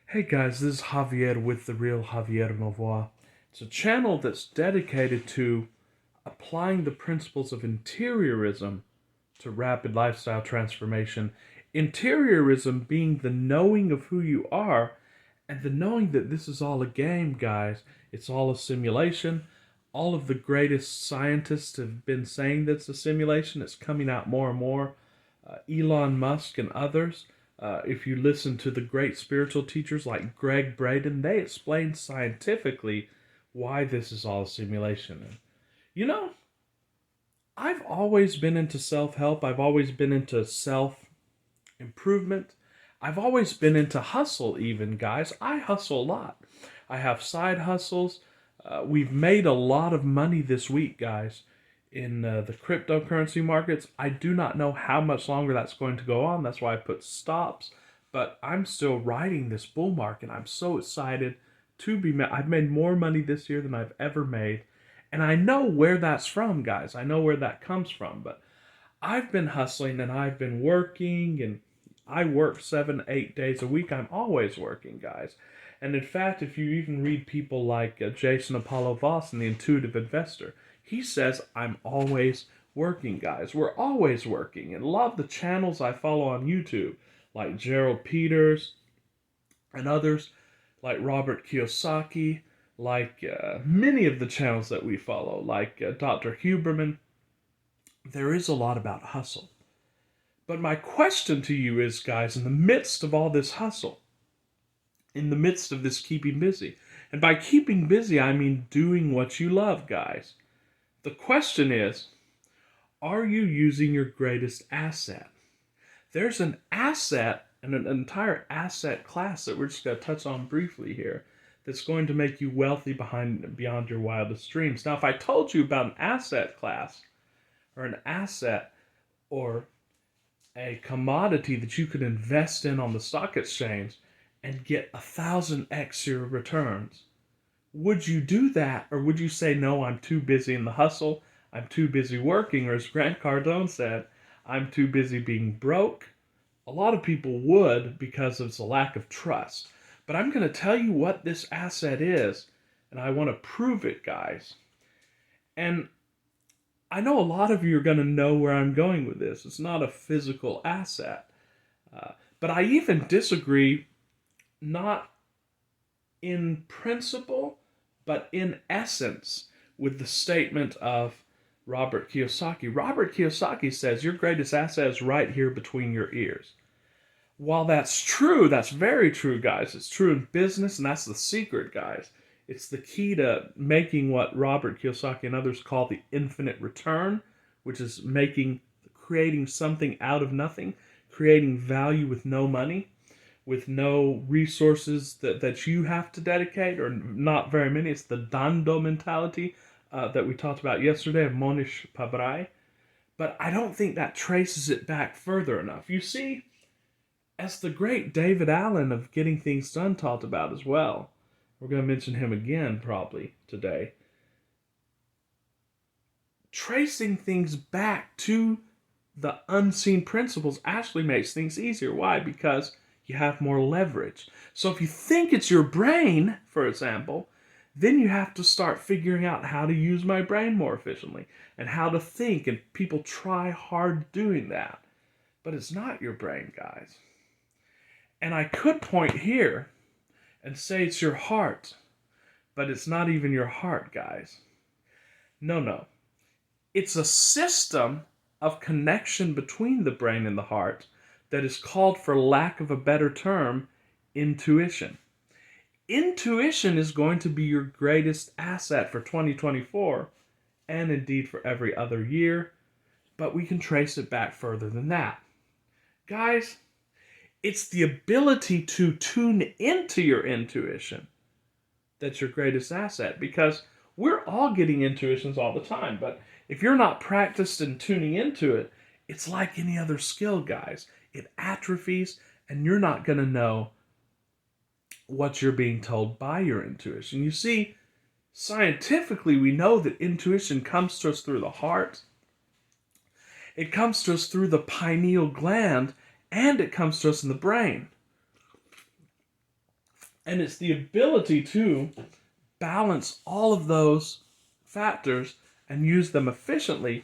Hey guys, this is Javier with The Real Javier Novoa. It's a channel that's dedicated to applying the principles of interiorism to rapid lifestyle transformation. Interiorism being the knowing of who you are and the knowing that this is all a game, guys. It's all a simulation. All of the greatest scientists have been saying that it's a simulation. It's coming out more and more. Elon Musk and others. If you listen to the great spiritual teachers like Greg Braden, they explain scientifically why this is all a simulation. And, you know, I've always been into self help, I've always been into self improvement. I've always been into hustle, even, guys. I hustle a lot. I have side hustles. We've made a lot of money this week, guys, in the cryptocurrency markets. I do not know how much longer that's going to go on. That's why I put stops. But I'm still riding this bull market. I'm so excited to be. I've made more money this year than I've ever made. And I know where that's from, guys. I know where that comes from. But I've been hustling and I've been working, and I work 7, 8 days a week. I'm always working, guys. And in fact, if you even read people like Jason Apollo Voss in The Intuitive Investor, he says, I'm always working, guys. We're always working. And love the channels I follow on YouTube, like Gerald Peters and others, like Robert Kiyosaki, like many of the channels that we follow, like Dr. Huberman. There is a lot about hustle. But my question to you is, guys, in the midst of all this hustle, in the midst of this keeping busy, and by keeping busy, I mean doing what you love, guys. The question is, are you using your greatest asset? There's an asset and an entire asset class that we're just going to touch on briefly here that's going to make you wealthy beyond your wildest dreams. Now, if I told you about an asset class or an asset or a commodity that you could invest in on the stock exchange and get 1,000x your returns, would you do that, or would you say, no, I'm too busy in the hustle, I'm too busy working, or as Grant Cardone said, I'm too busy being broke? A lot of people would, because of the lack of trust. But I'm going to tell you what this asset is, and I want to prove it, guys. And I know a lot of you are going to know where I'm going with this. It's not a physical asset. But I even disagree, not in principle, but in essence, with the statement of Robert Kiyosaki. Robert Kiyosaki says your greatest asset is right here between your ears. While that's true, that's very true, guys. It's true in business, and that's the secret, guys. It's the key to making what Robert Kiyosaki and others call the infinite return, which is creating something out of nothing, creating value with no money, with no resources that you have to dedicate, or not very many. It's the Dando mentality that we talked about yesterday of Monish Pabrai. But I don't think that traces it back further enough. You see, as the great David Allen of Getting Things Done talked about as well, we're going to mention him again probably today, tracing things back to the unseen principles actually makes things easier. Why? Because you have more leverage. So if you think it's your brain, for example, then you have to start figuring out how to use my brain more efficiently and how to think, and people try hard doing that. But it's not your brain, guys. And I could point here and say it's your heart, but it's not even your heart, guys. No. It's a system of connection between the brain and the heart that is called, for lack of a better term, intuition. Intuition is going to be your greatest asset for 2024, and indeed for every other year, but we can trace it back further than that. Guys, it's the ability to tune into your intuition that's your greatest asset, because we're all getting intuitions all the time, but if you're not practiced in tuning into it, it's like any other skill, guys. It atrophies, and you're not going to know what you're being told by your intuition. You see, scientifically, we know that intuition comes to us through the heart, it comes to us through the pineal gland, and it comes to us in the brain. And it's the ability to balance all of those factors and use them efficiently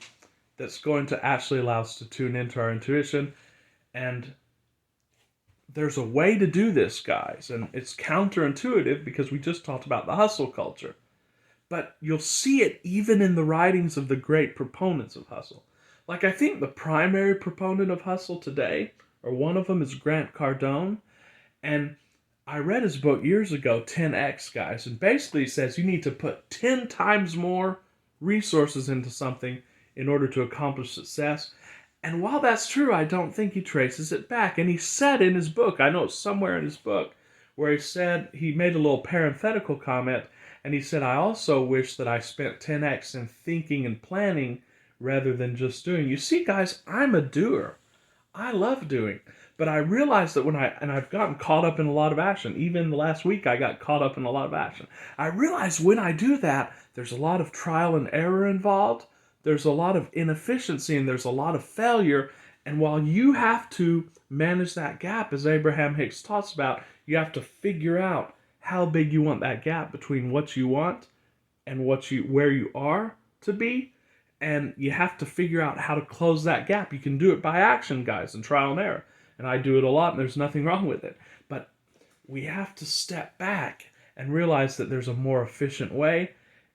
that's going to actually allow us to tune into our intuition. And there's a way to do this, guys, and it's counterintuitive because we just talked about the hustle culture. But you'll see it even in the writings of the great proponents of hustle. Like, I think the primary proponent of hustle today, or one of them, is Grant Cardone. And I read his book years ago, 10X, guys, and basically says you need to put 10 times more resources into something in order to accomplish success. And while that's true, I don't think he traces it back. And he said in his book, I know it's somewhere in his book, where he said, he made a little parenthetical comment, and he said, I also wish that I spent 10X in thinking and planning rather than just doing. You see, guys, I'm a doer. I love doing. But I realized that I've gotten caught up in a lot of action. Even last week, I got caught up in a lot of action. I realized when I do that, there's a lot of trial and error involved. There's a lot of inefficiency and there's a lot of failure. And while you have to manage that gap, as Abraham Hicks talks about, you have to figure out how big you want that gap between what you want and where you are to be. And you have to figure out how to close that gap. You can do it by action, guys, and trial and error. And I do it a lot, and there's nothing wrong with it. But we have to step back and realize that there's a more efficient way.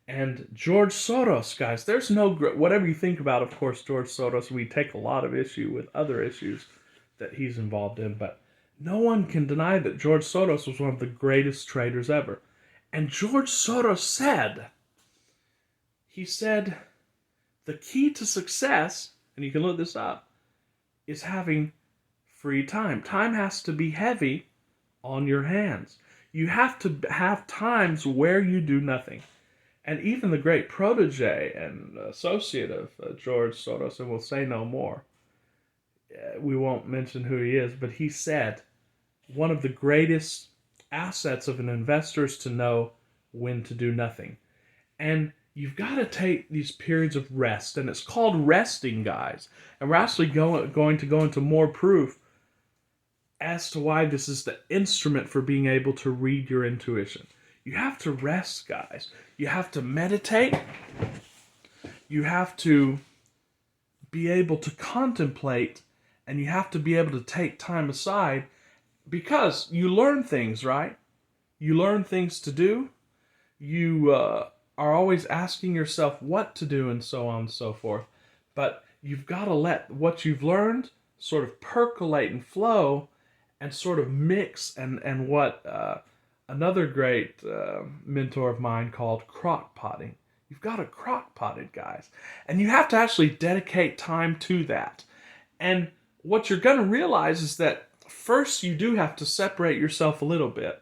And George Soros, guys, there's no... Whatever you think about, of course, George Soros, we take a lot of issue with other issues that he's involved in. But no one can deny that George Soros was one of the greatest traders ever. And George Soros said, the key to success, and you can look this up, is having free time. Time has to be heavy on your hands. You have to have times where you do nothing. And even the great protege and associate of George Soros, and we'll say no more, we won't mention who he is, but he said one of the greatest assets of an investor is to know when to do nothing. And you've got to take these periods of rest, and it's called resting, guys. And we're actually going to go into more proof as to why this is the instrument for being able to read your intuition. You have to rest, guys. You have to meditate. You have to be able to contemplate, and you have to be able to take time aside because you learn things, right? You learn things to do. You are always asking yourself what to do and so on and so forth. But you've got to let what you've learned sort of percolate and flow and sort of mix and what another great mentor of mine called crockpotting. You've got to crockpot it, guys. And you have to actually dedicate time to that. And what you're going to realize is that first you do have to separate yourself a little bit.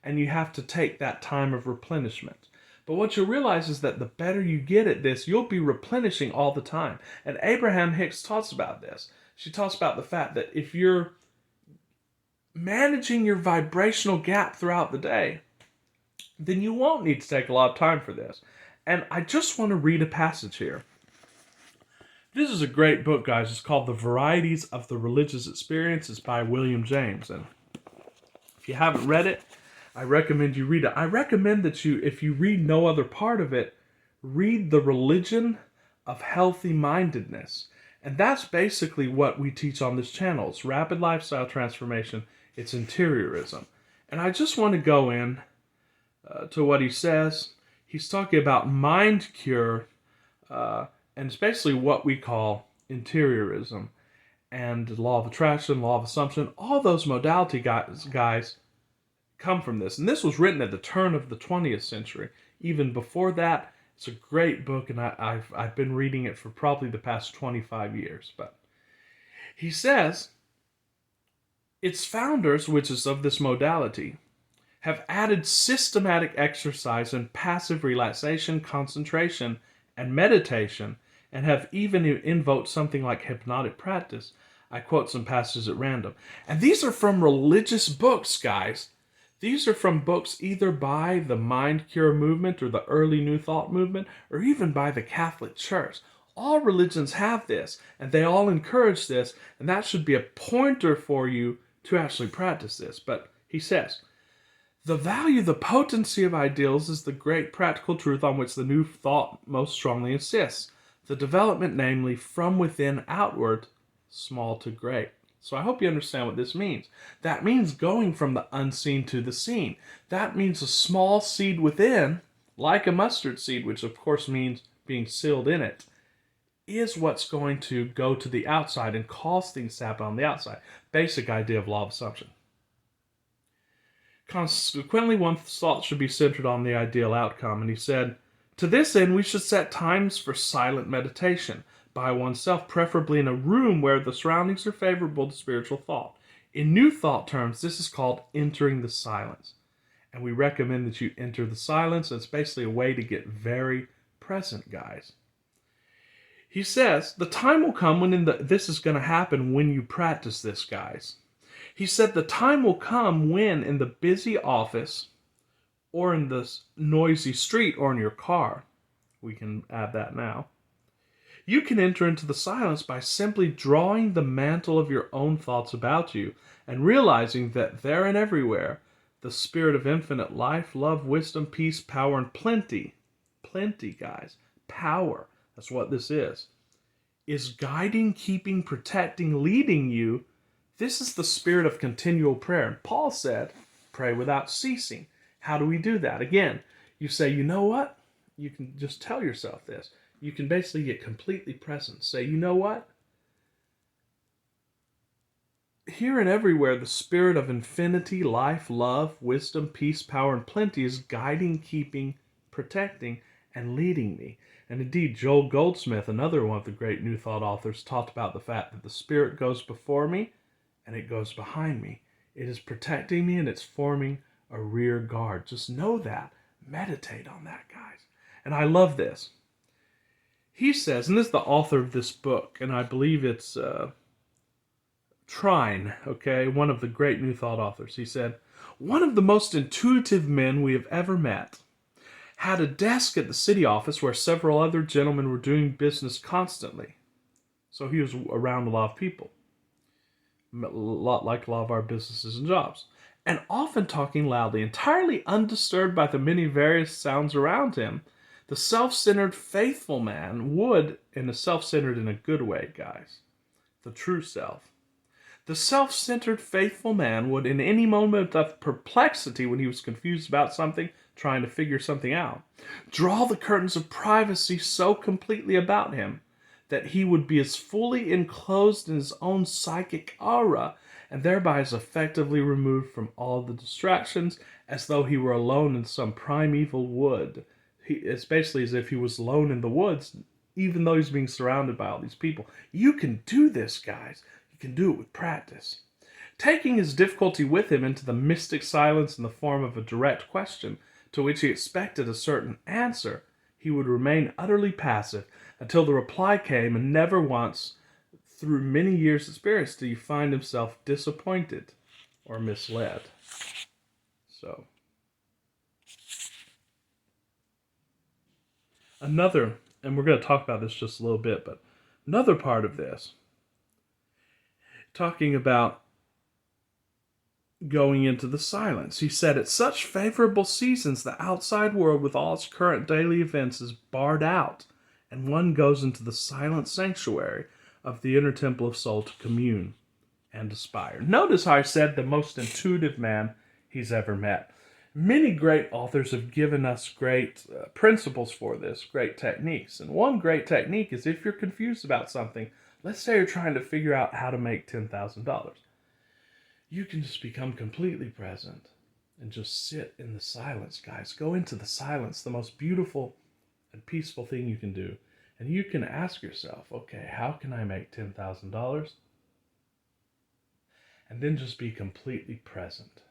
And you have to take that time of replenishment. But what you'll realize is that the better you get at this, you'll be replenishing all the time. And Abraham Hicks talks about this. She talks about the fact that if you're managing your vibrational gap throughout the day, then you won't need to take a lot of time for this. And I just want to read a passage here. This is a great book, guys. It's called The Varieties of the Religious Experience. It's by William James. And if you haven't read it, I recommend you read it. I recommend that you, if you read no other part of it, read The Religion of Healthy Mindedness. And that's basically what we teach on this channel. It's rapid lifestyle transformation. It's interiorism. And I just want to go in to what he says. He's talking about mind cure, and it's basically what we call interiorism. And law of attraction, law of assumption, all those modality guys come from this. And this was written at the turn of the 20th century. Even before that, it's a great book, and I've been reading it for probably the past 25 years. But he says, its founders, which is of this modality, have added systematic exercise and passive relaxation, concentration, and meditation, and have even invoked something like hypnotic practice. I quote some passages at random. And these are from religious books, guys. These are from books either by the Mind Cure movement or the early New Thought movement, or even by the Catholic Church. All religions have this, and they all encourage this, and that should be a pointer for you to actually practice this. But he says, The potency of ideals is the great practical truth on which the new thought most strongly insists. The development, namely, from within outward, small to great. So I hope you understand what this means. That means going from the unseen to the seen. That means a small seed within, like a mustard seed, which of course means being sealed in it, is what's going to go to the outside and cause things to happen on the outside. Basic idea of law of assumption. Consequently, one's thought should be centered on the ideal outcome. And he said, to this end, we should set times for silent meditation by oneself, preferably in a room where the surroundings are favorable to spiritual thought. In New Thought terms, this is called entering the silence. And we recommend that you enter the silence. It's basically a way to get very present, guys. He says, the time will come when this is going to happen when you practice this, guys. He said the time will come when in the busy office or in the noisy street or in your car, we can add that now, you can enter into the silence by simply drawing the mantle of your own thoughts about you and realizing that there and everywhere, the spirit of infinite life, love, wisdom, peace, power, and plenty, guys, power, that's what this is guiding, keeping, protecting, leading you. This is the spirit of continual prayer. And Paul said, pray without ceasing. How do we do that? Again, you say, you know what? You can just tell yourself this. You can basically get completely present. Say, you know what? Here and everywhere, the spirit of infinity, life, love, wisdom, peace, power, and plenty is guiding, keeping, protecting, and leading me. And indeed, Joel Goldsmith, another one of the great New Thought authors, talked about the fact that the Spirit goes before me and it goes behind me. It is protecting me and it's forming a rear guard. Just know that. Meditate on that, guys. And I love this. He says, and this is the author of this book, and I believe it's Trine, okay, one of the great New Thought authors. He said, one of the most intuitive men we have ever met had a desk at the city office where several other gentlemen were doing business constantly. So he was around a lot of people. A lot like a lot of our businesses and jobs. And often talking loudly, entirely undisturbed by the many various sounds around him. The self-centered, faithful man would, and the self-centered in a good way, guys, the true self. The self-centered, faithful man would, in any moment of perplexity when he was confused about something, trying to figure something out, draw the curtains of privacy so completely about him that he would be as fully enclosed in his own psychic aura and thereby as effectively removed from all the distractions as though he were alone in some primeval wood. It's basically as if he was alone in the woods, even though he's being surrounded by all these people. You can do this, guys. You can do it with practice. Taking his difficulty with him into the mystic silence in the form of a direct question to which he expected a certain answer, he would remain utterly passive until the reply came, and never once, through many years' experience, did he find himself disappointed or misled. So, another, and we're going to talk about this just a little bit, but another part of this, talking about going into the silence. He said, at such favorable seasons, the outside world with all its current daily events is barred out, and one goes into the silent sanctuary of the inner temple of soul to commune and aspire. Notice how I said the most intuitive man he's ever met. Many great authors have given us great principles for this, great techniques. And one great technique is if you're confused about something, let's say you're trying to figure out how to make $10,000. You can just become completely present and just sit in the silence, guys. Go into the silence, the most beautiful and peaceful thing you can do. And you can ask yourself, okay, how can I make $10,000? And then just be completely present.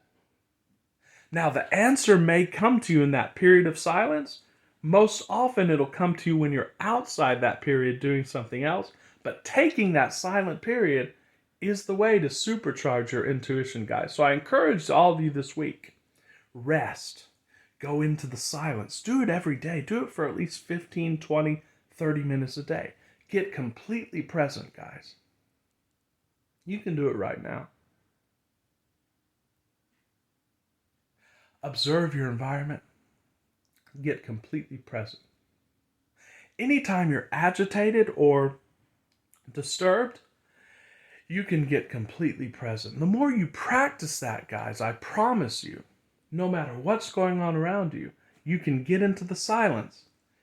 Now, the answer may come to you in that period of silence. Most often it'll come to you when you're outside that period doing something else. But taking that silent period is the way to supercharge your intuition, guys. So I encourage all of you this week, rest. Go into the silence. Do it every day. Do it for at least 15, 20, 30 minutes a day. Get completely present, guys. You can do it right now. Observe your environment. Get completely present. Anytime you're agitated or disturbed, you can get completely present. The more you practice that, guys, I promise you, no matter what's going on around you, you can get into the silence.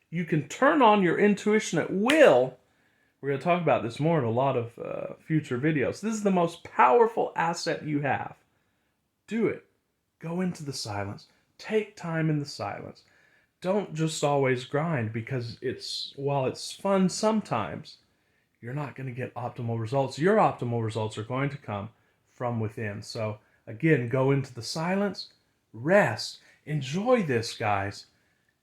You can turn on your intuition at will. We're going to talk about this more in a lot of future videos. This is the most powerful asset you have. Do it. Go into the silence. Take time in the silence. Don't just always grind, because while it's fun sometimes, you're not going to get optimal results. Your optimal results are going to come from within. So again, go into the silence, rest, enjoy this, guys,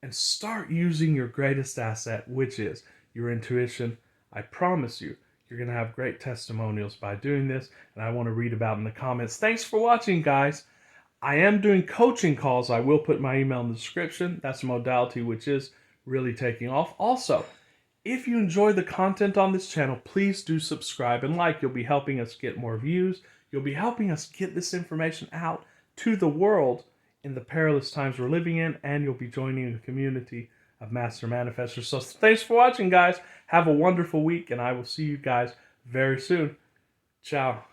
and start using your greatest asset, which is your intuition. I promise you, you're going to have great testimonials by doing this, and I want to read about in the comments. Thanks for watching, guys. I am doing coaching calls. I will put my email in the description. That's a modality which is really taking off. Also, if you enjoy the content on this channel, please do subscribe and like. You'll be helping us get more views. You'll be helping us get this information out to the world in the perilous times we're living in, and you'll be joining a community of master manifestors. So thanks for watching, guys. Have a wonderful week, and I will see you guys very soon. Ciao.